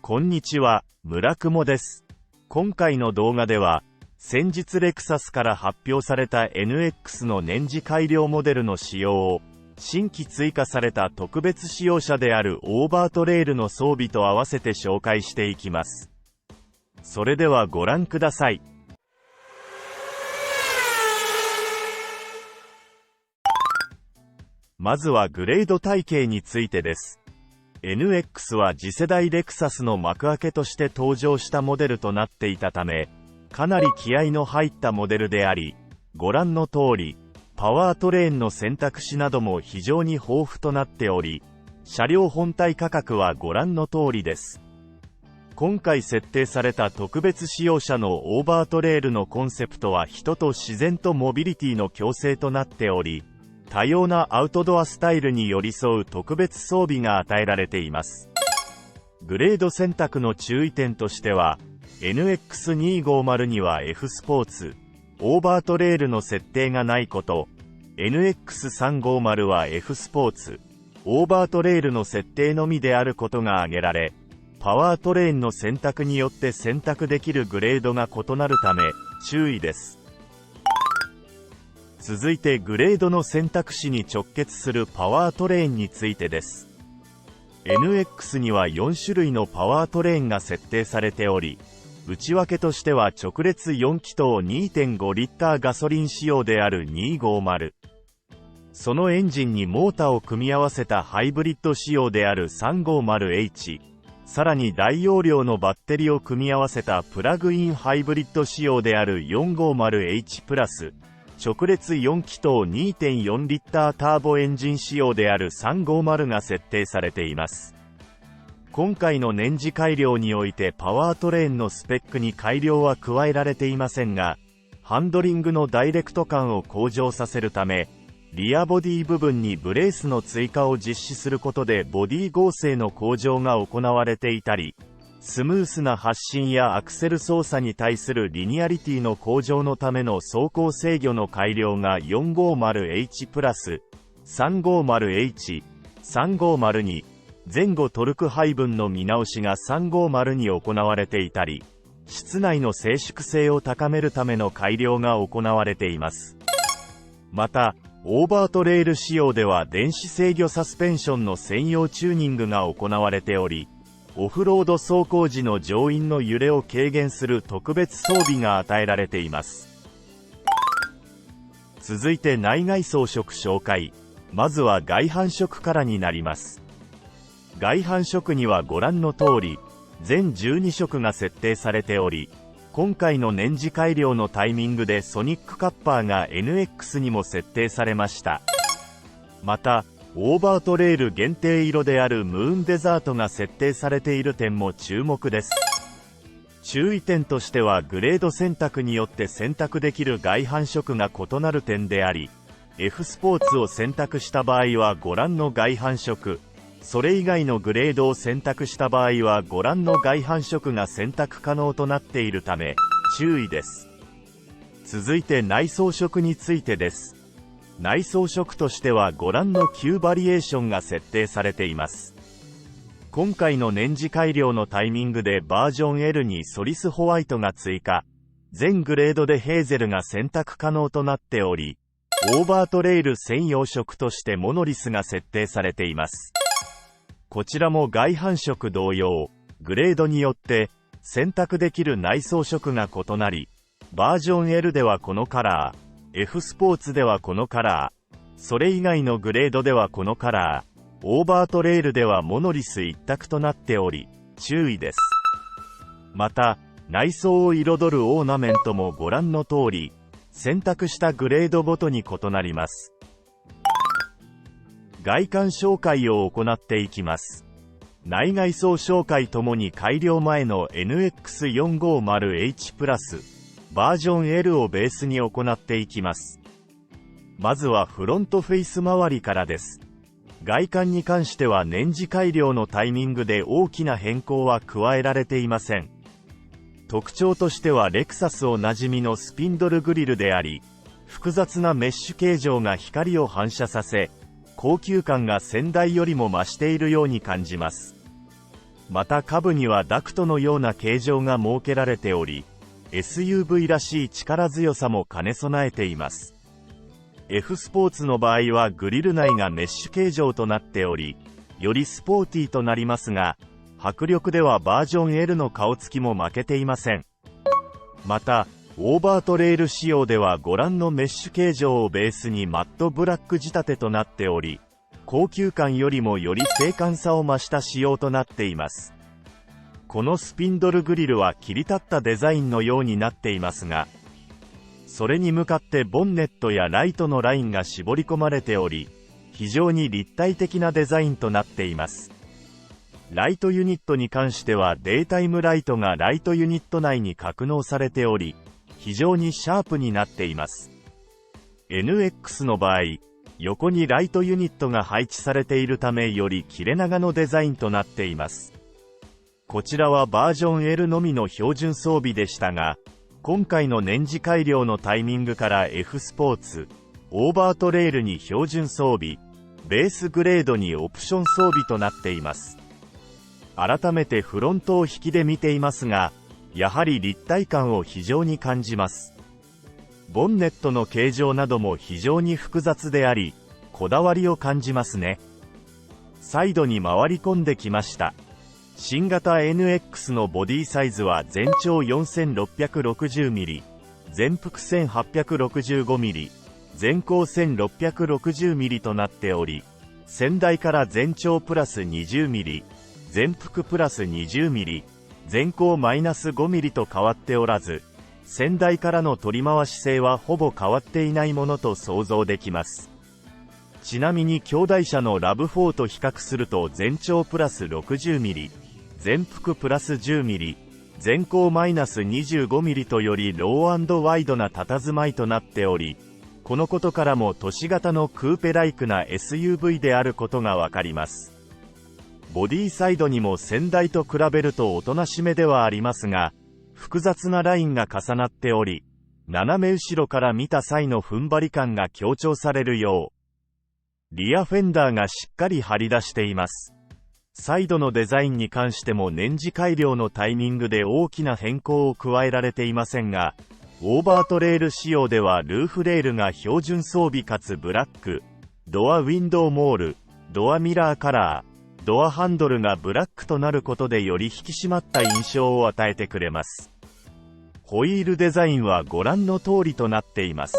こんにちは、村雲です。今回の動画では、先日レクサスから発表された NX の年次改良モデルの仕様を、新規追加された特別仕様車であるオーバートレイルの装備と合わせて紹介していきます。それではご覧ください。まずはグレード体系についてです。NX は次世代レクサスの幕開けとして登場したモデルとなっていたため、かなり気合の入ったモデルであり、ご覧の通り、パワートレーンの選択肢なども非常に豊富となっており、車両本体価格はご覧の通りです。今回設定された特別仕様車のオーバートレールのコンセプトは人と自然とモビリティの共生となっており、多様なアウトドアスタイルに寄り添う特別装備が与えられています。グレード選択の注意点としては、NX250 には F スポーツ、オーバートレールの設定がないこと、NX350 は F スポーツ、オーバートレールの設定のみであることが挙げられ、パワートレーンの選択によって選択できるグレードが異なるため、注意です。続いてグレードの選択肢に直結するパワートレーンについてです。NX には4種類のパワートレーンが設定されており、内訳としては直列4気筒 2.5 リッターガソリン仕様である250。そのエンジンにモーターを組み合わせたハイブリッド仕様である 350H。さらに大容量のバッテリーを組み合わせたプラグインハイブリッド仕様である 450H プラス。直列4気筒 2.4 リッターターボエンジン仕様である350が設定されています。今回の年次改良においてパワートレーンのスペックに改良は加えられていませんが、ハンドリングのダイレクト感を向上させるため、リアボディ部分にブレースの追加を実施することでボディ剛性の向上が行われていたり、スムースな発進やアクセル操作に対するリニアリティの向上のための走行制御の改良が 450H プラス 350H、350に前後トルク配分の見直しが350に行われていたり、室内の静粛性を高めるための改良が行われています。また、オーバートレイル仕様では電子制御サスペンションの専用チューニングが行われており、オフロード走行時の乗員の揺れを軽減する特別装備が与えられています。続いて内外装飾紹介。まずは外反色からになります。外反色にはご覧の通り、全12色が設定されており、今回の年次改良のタイミングでソニックカッパーが NX にも設定されました。また、オーバートレイル限定色であるムーンデザートが設定されている点も注目です。注意点としてはグレード選択によって選択できる外反色が異なる点であり、F スポーツを選択した場合はご覧の外反色、それ以外のグレードを選択した場合はご覧の外反色が選択可能となっているため、注意です。続いて内装飾についてです。内装飾としてはご覧の9バリエーションが設定されています。今回の年次改良のタイミングでバージョン L にソリスホワイトが追加、全グレードでヘーゼルが選択可能となっており、オーバートレイル専用色としてモノリスが設定されています。こちらも外反色同様、グレードによって選択できる内装飾が異なり、バージョン L ではこのカラー、F スポーツではこのカラー、それ以外のグレードではこのカラー、オーバートレイルではモノリス一択となっており、注意です。また、内装を彩るオーナメントもご覧の通り、選択したグレードごとに異なります。外観紹介を行っていきます。内外装紹介ともに改良前の NX450H プラス、バージョン L をベースに行っていきます。まずはフロントフェイス周りからです。外観に関しては年次改良のタイミングで大きな変更は加えられていません。特徴としてはレクサスおなじみのスピンドルグリルであり、複雑なメッシュ形状が光を反射させ、高級感が先代よりも増しているように感じます。また下部にはダクトのような形状が設けられており、SUV らしい力強さも兼ね備えています。F スポーツの場合はグリル内がメッシュ形状となっており、よりスポーティーとなりますが、迫力ではバージョン L の顔つきも負けていません。また、オーバートレイル仕様ではご覧のメッシュ形状をベースにマットブラック仕立てとなっており、高級感よりもより精悍さを増した仕様となっています。このスピンドルグリルは切り立ったデザインのようになっていますが、それに向かってボンネットやライトのラインが絞り込まれており、非常に立体的なデザインとなっています。ライトユニットに関してはデイタイムライトがライトユニット内に格納されており、非常にシャープになっています。NX の場合、横にライトユニットが配置されているためより切れ長のデザインとなっています。こちらはバージョン L のみの標準装備でしたが、今回の年次改良のタイミングから F スポーツ、オーバートレイルに標準装備、ベースグレードにオプション装備となっています。改めてフロントを引きで見ていますが、やはり立体感を非常に感じます。ボンネットの形状なども非常に複雑であり、こだわりを感じますね。サイドに回り込んできました。新型 NX のボディサイズは全長 4660mm、全幅 1865mm、全高 1660mm となっており、先代から全長プラス 20mm、全幅プラス 20mm、全高マイナス 5mm と変わっておらず、先代からの取り回し性はほぼ変わっていないものと想像できます。ちなみに兄弟車の RAV4 と比較すると全長プラス 60mm、全幅プラス 10mm、全高マイナス 25mm とよりロー&ワイドな佇まいとなっており、このことからも都市型のクーペライクな SUV であることがわかります。ボディサイドにも先代と比べるとおとなしめではありますが、複雑なラインが重なっており、斜め後ろから見た際の踏ん張り感が強調されるよう、リアフェンダーがしっかり張り出しています。サイドのデザインに関しても年次改良のタイミングで大きな変更を加えられていませんが、オーバートレール仕様ではルーフレールが標準装備かつブラック、ドアウィンドウモール、ドアミラーカラー、ドアハンドルがブラックとなることでより引き締まった印象を与えてくれます。ホイールデザインはご覧の通りとなっています。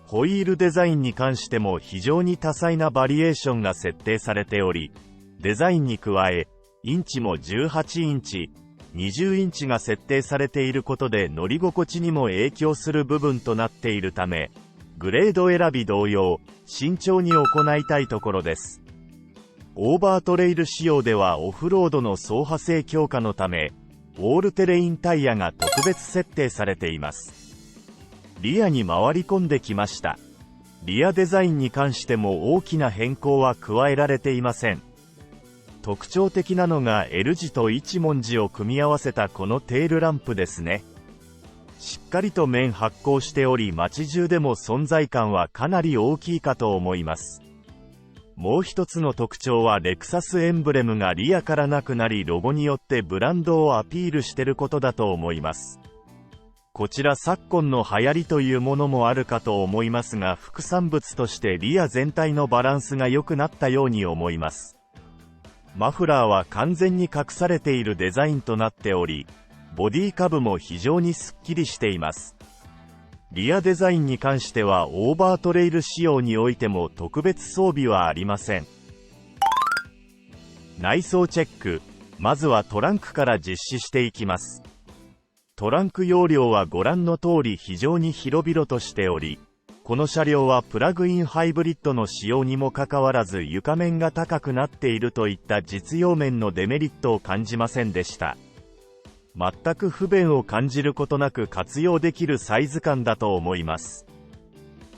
ホイールデザインに関しても非常に多彩なバリエーションが設定されており、デザインに加え、インチも18インチ、20インチが設定されていることで乗り心地にも影響する部分となっているため、グレード選び同様、慎重に行いたいところです。オーバートレイル仕様ではオフロードの走破性強化のため、オールテレインタイヤが特別設定されています。リアに回り込んできました。リアデザインに関しても大きな変更は加えられていません。特徴的なのが L 字と一文字を組み合わせたこのテールランプですね。しっかりと面発光しており、街中でも存在感はかなり大きいかと思います。もう一つの特徴はレクサスエンブレムがリアからなくなり、ロゴによってブランドをアピールしていることだと思います。こちら昨今の流行りというものもあるかと思いますが、副産物としてリア全体のバランスが良くなったように思います。マフラーは完全に隠されているデザインとなっており、ボディカブも非常にスッキリしています。リアデザインに関してはオーバートレイル仕様においても特別装備はありません。内装チェック。まずはトランクから実施していきます。トランク容量はご覧の通り非常に広々としており、この車両はプラグインハイブリッドの仕様にもかかわらず床面が高くなっているといった実用面のデメリットを感じませんでした。全く不便を感じることなく活用できるサイズ感だと思います。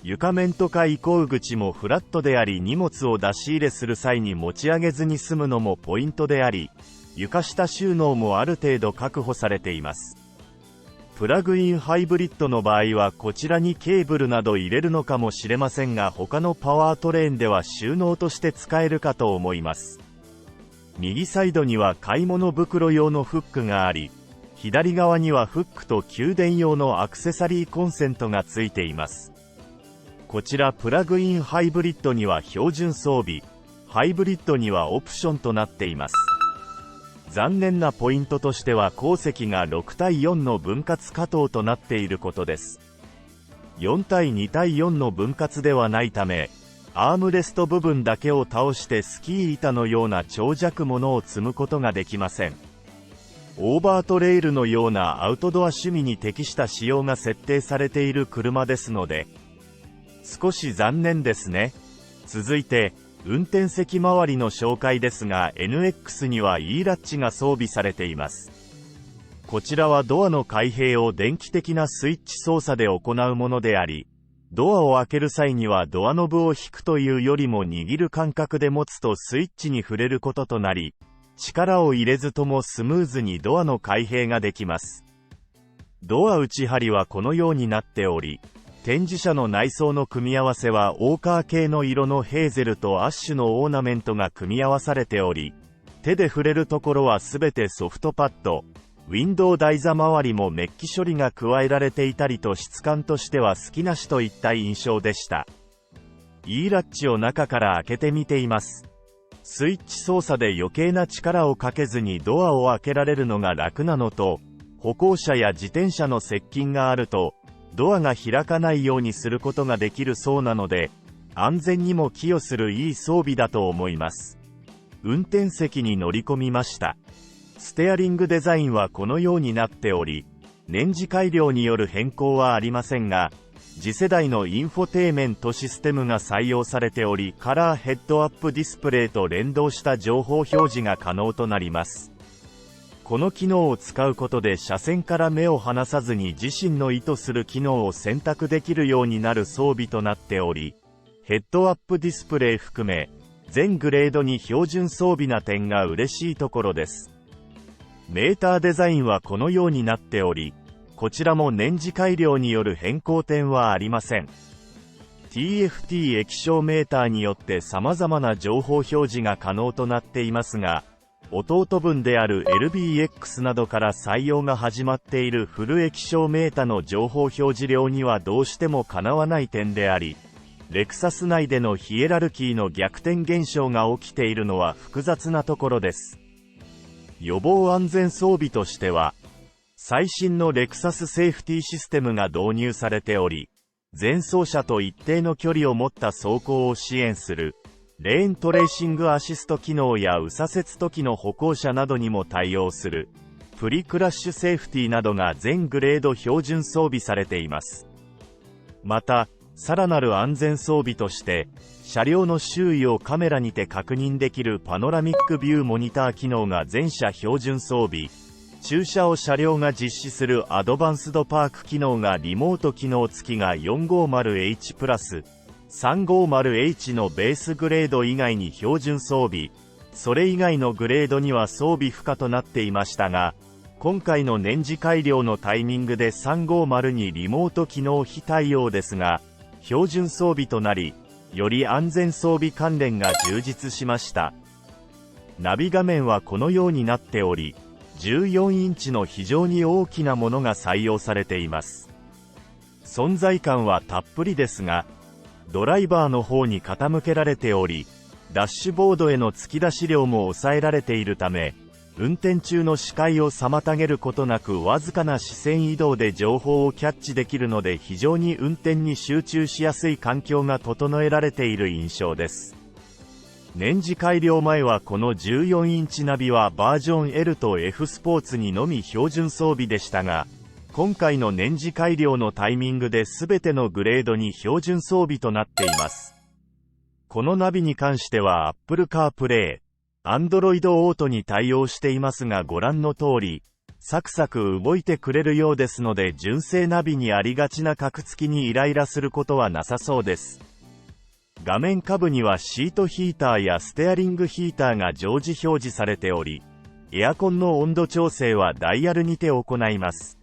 床面とか移行口もフラットであり、荷物を出し入れする際に持ち上げずに済むのもポイントであり、床下収納もある程度確保されています。プラグインハイブリッドの場合はこちらにケーブルなど入れるのかもしれませんが、他のパワートレーンでは収納として使えるかと思います。右サイドには買い物袋用のフックがあり、左側にはフックと給電用のアクセサリーコンセントがついています。こちらプラグインハイブリッドには標準装備、ハイブリッドにはオプションとなっています。残念なポイントとしては鉱石が6対4の分割加藤となっていることです。4対2対4の分割ではないため、アームレスト部分だけを倒してスキー板のような長尺物を積むことができません。オーバートレイルのようなアウトドア趣味に適した仕様が設定されている車ですので、少し残念ですね。続いて、運転席周りの紹介ですが、NX には E ラッチが装備されています。こちらはドアの開閉を電気的なスイッチ操作で行うものであり、ドアを開ける際にはドアノブを引くというよりも握る感覚で持つとスイッチに触れることとなり、力を入れずともスムーズにドアの開閉ができます。ドア内張りはこのようになっており、展示車の内装の組み合わせはオーカー系の色のヘーゼルとアッシュのオーナメントが組み合わされており、手で触れるところはすべてソフトパッド、ウィンドウ台座周りもメッキ処理が加えられていたりと質感としては好きなしといった印象でした。E ラッチを中から開けてみています。スイッチ操作で余計な力をかけずにドアを開けられるのが楽なのと、歩行者や自転車の接近があると、ドアが開かないようにすることができるそうなので、安全にも寄与するいい装備だと思います。運転席に乗り込みました。ステアリングデザインはこのようになっており、年次改良による変更はありませんが、次世代のインフォテーメントシステムが採用されており、カラーヘッドアップディスプレイと連動した情報表示が可能となります。この機能を使うことで車線から目を離さずに自身の意図する機能を選択できるようになる装備となっており、ヘッドアップディスプレイ含め、全グレードに標準装備な点が嬉しいところです。メーターデザインはこのようになっており、こちらも年次改良による変更点はありません。TFT 液晶メーターによって様々な情報表示が可能となっていますが、弟分である LBX などから採用が始まっているフル液晶メータの情報表示量にはどうしてもかなわない点であり、レクサス内でのヒエラルキーの逆転現象が起きているのは複雑なところです。予防安全装備としては、最新のレクサスセーフティシステムが導入されており、前走車と一定の距離を持った走行を支援する、レーントレーシングアシスト機能や右左折時の歩行者などにも対応する、プリクラッシュセーフティなどが全グレード標準装備されています。また、さらなる安全装備として、車両の周囲をカメラにて確認できるパノラミックビューモニター機能が全車標準装備、駐車を車両が実施するアドバンスドパーク機能がリモート機能付きが 450H プラス、350H のベースグレード以外に標準装備、それ以外のグレードには装備不可となっていましたが、今回の年次改良のタイミングで350にリモート機能非対応ですが、標準装備となり、より安全装備関連が充実しました。ナビ画面はこのようになっており、14インチの非常に大きなものが採用されています。存在感はたっぷりですが、ドライバーの方に傾けられており、ダッシュボードへの突き出し量も抑えられているため、運転中の視界を妨げることなくわずかな視線移動で情報をキャッチできるので非常に運転に集中しやすい環境が整えられている印象です。年次改良前はこの14インチナビはバージョン L と F スポーツにのみ標準装備でしたが、今回の年次改良のタイミングで全てのグレードに標準装備となっています。このナビに関しては Apple CarPlay、Android Auto に対応していますがご覧の通り、サクサク動いてくれるようですので純正ナビにありがちなカクつきにイライラすることはなさそうです。画面下部にはシートヒーターやステアリングヒーターが常時表示されており、エアコンの温度調整はダイヤルにて行います。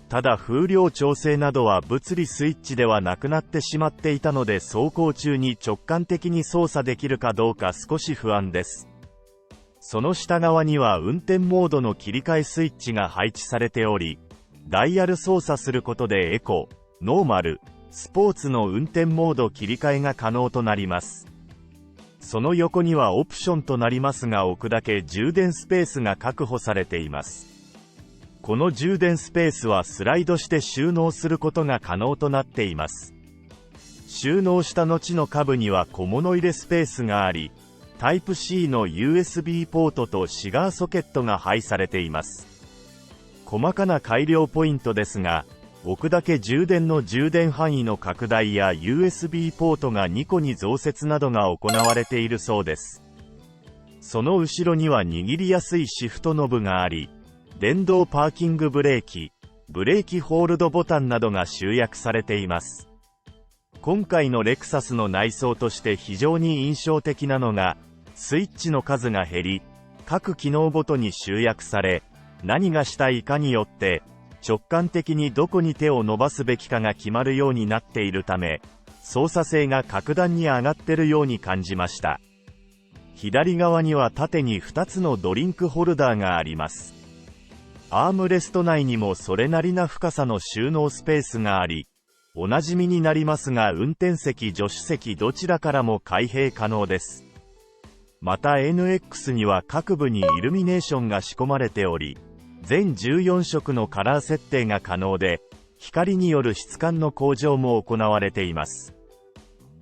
ただ風量調整などは物理スイッチではなくなってしまっていたので走行中に直感的に操作できるかどうか少し不安です。その下側には運転モードの切り替えスイッチが配置されており、ダイヤル操作することでエコ、ノーマル、スポーツの運転モード切り替えが可能となります。その横にはオプションとなりますが置くだけ充電スペースが確保されています。この充電スペースはスライドして収納することが可能となっています。収納した後の下部には小物入れスペースがあり、タイプ C の USB ポートとシガーソケットが配されています。細かな改良ポイントですが、置くだけ充電の充電範囲の拡大や USB ポートが2個に増設などが行われているそうです。その後ろには握りやすいシフトノブがあり、電動パーキングブレーキ、ブレーキホールドボタンなどが集約されています。今回のレクサスの内装として非常に印象的なのが、スイッチの数が減り、各機能ごとに集約され、何がしたいかによって、直感的にどこに手を伸ばすべきかが決まるようになっているため、操作性が格段に上がってるように感じました。左側には縦に2つのドリンクホルダーがあります。アームレスト内にもそれなりな深さの収納スペースがあり、おなじみになりますが運転席・助手席どちらからも開閉可能です。また NX には各部にイルミネーションが仕込まれており、全14色のカラー設定が可能で、光による質感の向上も行われています。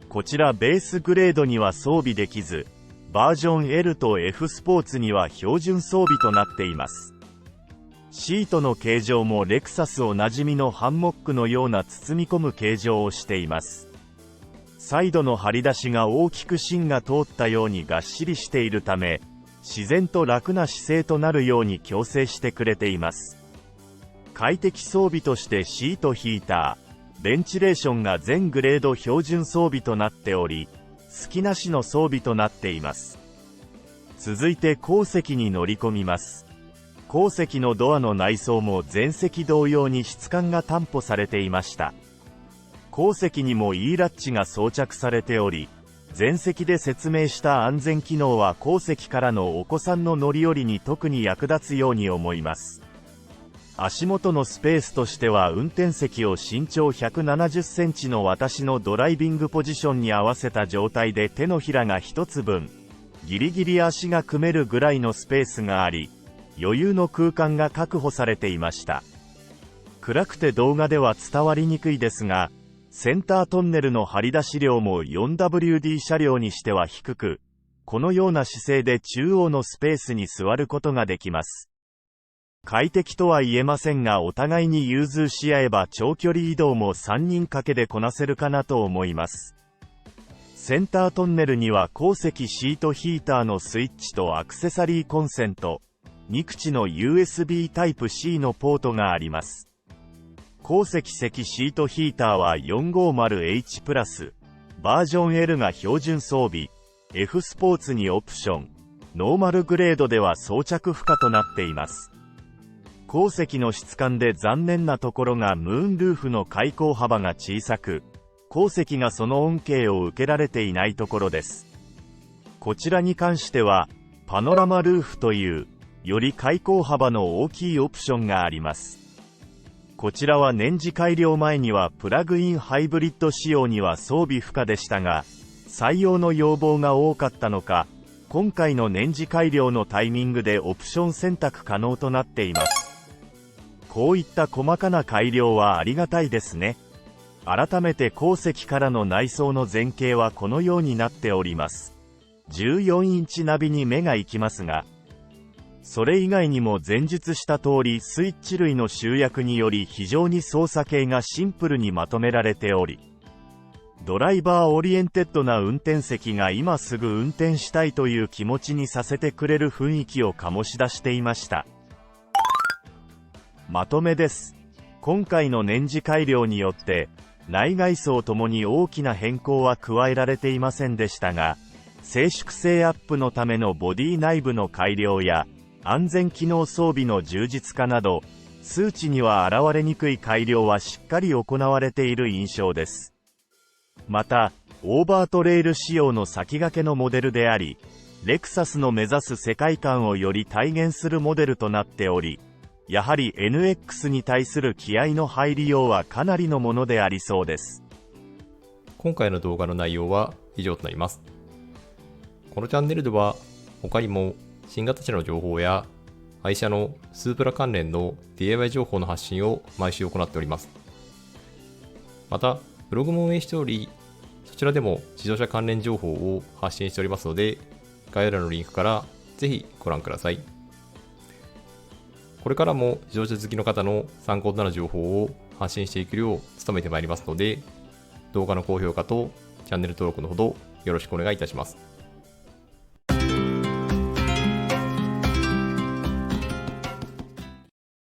こちらベースグレードには装備できず、バージョン L と F スポーツには標準装備となっています。シートの形状もレクサスおなじみのハンモックのような包み込む形状をしています。サイドの張り出しが大きく芯が通ったようにがっしりしているため、自然と楽な姿勢となるように矯正してくれています。快適装備としてシートヒーター、ベンチレーションが全グレード標準装備となっており、隙きなしの装備となっています。続いて後席に乗り込みます。後席のドアの内装も前席同様に質感が担保されていました。後席にも E ラッチが装着されており、前席で説明した安全機能は後席からのお子さんの乗り降りに特に役立つように思います。足元のスペースとしては運転席を身長170センチの私のドライビングポジションに合わせた状態で手のひらが1つ分、ギリギリ足が組めるぐらいのスペースがあり、余裕の空間が確保されていました。暗くて動画では伝わりにくいですが、センタートンネルの張り出し量も 4WD 車両にしては低く、このような姿勢で中央のスペースに座ることができます。快適とは言えませんがお互いに融通し合えば長距離移動も3人掛けでこなせるかなと思います。センタートンネルには後席シートヒーターのスイッチとアクセサリーコンセント、2口の USB タイプ C のポートがあります。後席シートヒーターは 450H プラス、バージョン L が標準装備、F スポーツにオプション、ノーマルグレードでは装着不可となっています。後席の質感で残念なところがムーンルーフの開口幅が小さく、後席がその恩恵を受けられていないところです。こちらに関しては、パノラマルーフという、より開口幅の大きいオプションがあります。こちらは年次改良前にはプラグインハイブリッド仕様には装備不可でしたが、採用の要望が多かったのか、今回の年次改良のタイミングでオプション選択可能となっています。こういった細かな改良はありがたいですね。改めて後席からの内装の前景はこのようになっております。14インチナビに目が行きますが、それ以外にも前述した通りスイッチ類の集約により非常に操作系がシンプルにまとめられており、ドライバーオリエンテッドな運転席が今すぐ運転したいという気持ちにさせてくれる雰囲気を醸し出していました。まとめです。今回の年次改良によって内外装ともに大きな変更は加えられていませんでしたが、静粛性アップのためのボディ内部の改良や安全機能装備の充実化など、数値には現れにくい改良はしっかり行われている印象です。また、オーバートレイル仕様の先駆けのモデルであり、レクサスの目指す世界観をより体現するモデルとなっており、やはり NX に対する気合の入りようはかなりのものでありそうです。今回の動画の内容は以上となります。このチャンネルでは他にも新型車の情報や愛車のスープラ関連の DIY 情報の発信を毎週行っております。また、ブログも運営しており、そちらでも自動車関連情報を発信しておりますので、概要欄のリンクからぜひご覧ください。これからも自動車好きの方の参考となる情報を発信していけるよう努めてまいりますので、動画の高評価とチャンネル登録のほどよろしくお願いいたします。